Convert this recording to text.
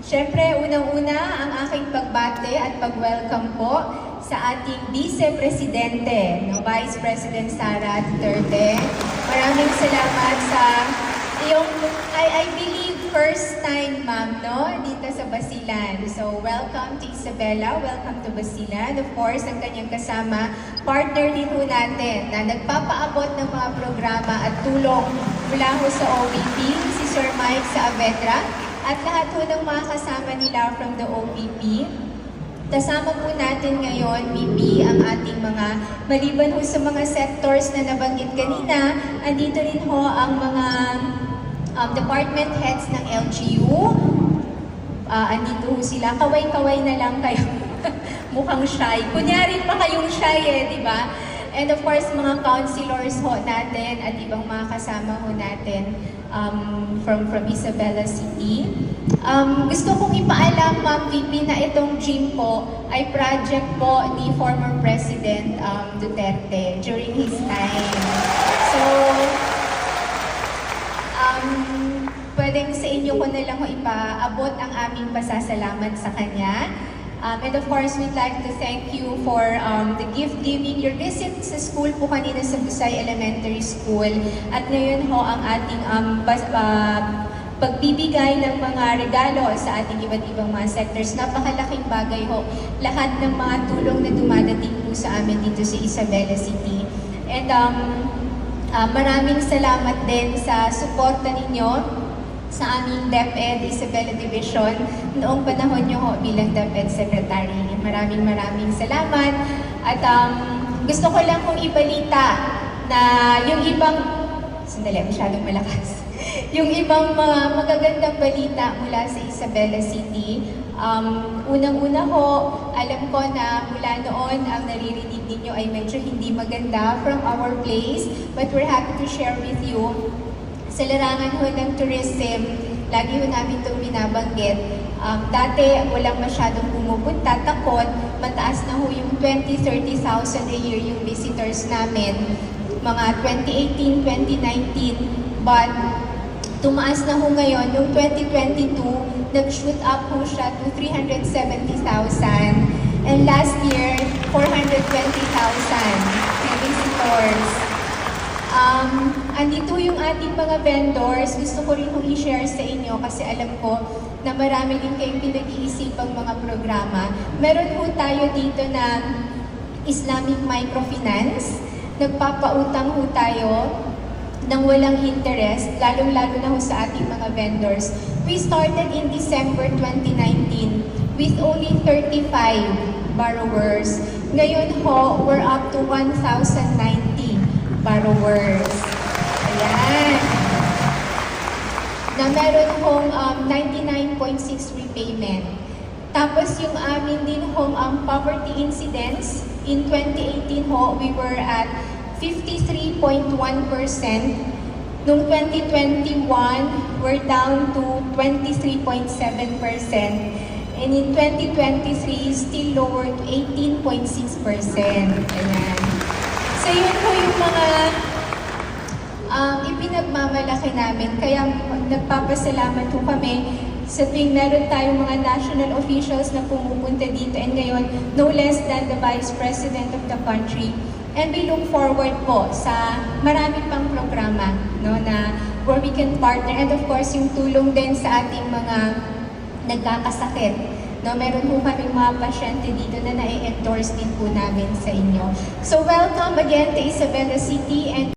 Siyempre, unang-una ang aking pagbate at pag-welcome po sa ating Vice Presidente, Vice President Sara Duterte. Maraming salamat sa iyong, I believe, first time, ma'am, dito sa Basilan. So, welcome to Isabela, welcome to Basilan. Of course, ang kanyang kasama, partner din po natin na nagpapaabot ng mga programa at tulong mula ho sa OVP, si Sir Mike Saavedra, at lahat po ng mga kasama nila from the OVP. Kasama po natin ngayon, VP, ang ating mga, maliban ho sa mga sectors na nabanggit kanina, andito rin ho ang mga department heads ng LGU. Andito ho sila. Kaway-kaway na lang kayo. Mukhang shy. Kunyari pa kayong shy di ba? And of course, mga councilors ho natin at ibang mga kasama ho natin from Isabela City. Gusto kong ipaalam, Ma'am VP, na itong gym po ay project po ni former President Duterte during his time. So, pwedeng sa inyo ko na lang ho ipaabot ang aming pasasalamat sa kanya. And of course, we'd like to thank you for the gift-giving. Your visit sa school po kanina sa Busay Elementary School. At ngayon ho ang ating pagbibigay ng mga regalo sa ating iba't ibang mga sectors. Napakalaking bagay ho. Lahat ng mga tulong na dumadating po sa amin dito sa Isabela City. And maraming salamat din sa suporta ninyo sa aming DepEd Isabela Division noong panahon nyo ho bilang DepEd Secretary. Maraming salamat. At gusto ko lang kong ibalita na yung ibang, sandali, masyadong malakas. Yung ibang mga magagandang balita mula sa Isabela City. Unang-una ho, alam ko na mula noon ang naririnig ninyo ay medyo hindi maganda from our place, but we're happy to share with you. Sa larangan ho ng tourism, lagi ho namin itong binabanggit. Dati walang masyadong pumupunta, takot, mataas na ho yung 20-30,000 a year yung visitors namin, mga 2018, 2019, but tumaas na ho ngayon, yung 2022, nag-shoot up ho siya to 370,000. And last year, 420,000 visitors. Andito yung ating mga vendors. Gusto ko rin kong i-share sa inyo kasi alam ko na marami din kayong pinag-iisipang mga programa. Meron po tayo dito na Islamic Microfinance. Nagpapautang ho tayo ng walang interest, lalong-lalo na ho sa ating mga vendors. We started in December 2019 with only 35 borrowers. Ngayon ho, we're up to 1,090 borrowers. Ayan. Na meron hong 99.6 repayment. Tapos yung amin din hong poverty incidence, in 2018 ho, we were at 53.1%. Noong 2021, we're down to 23.7%. And in 2023, still lower to 18.6%. Ayan. So yun po yung mga ipinagmamalaki namin. Kaya nagpapasalamat po kami sa tuwing meron tayong mga national officials na pumupunta dito. And ngayon, no less than the Vice President of the country. And we look forward po sa marami pang programa na where we can partner. And of course, yung tulong din sa ating mga nagkakasakit. Meron po kaming mga pasyente dito na na-endorse din po namin sa inyo. So welcome again to Isabela City and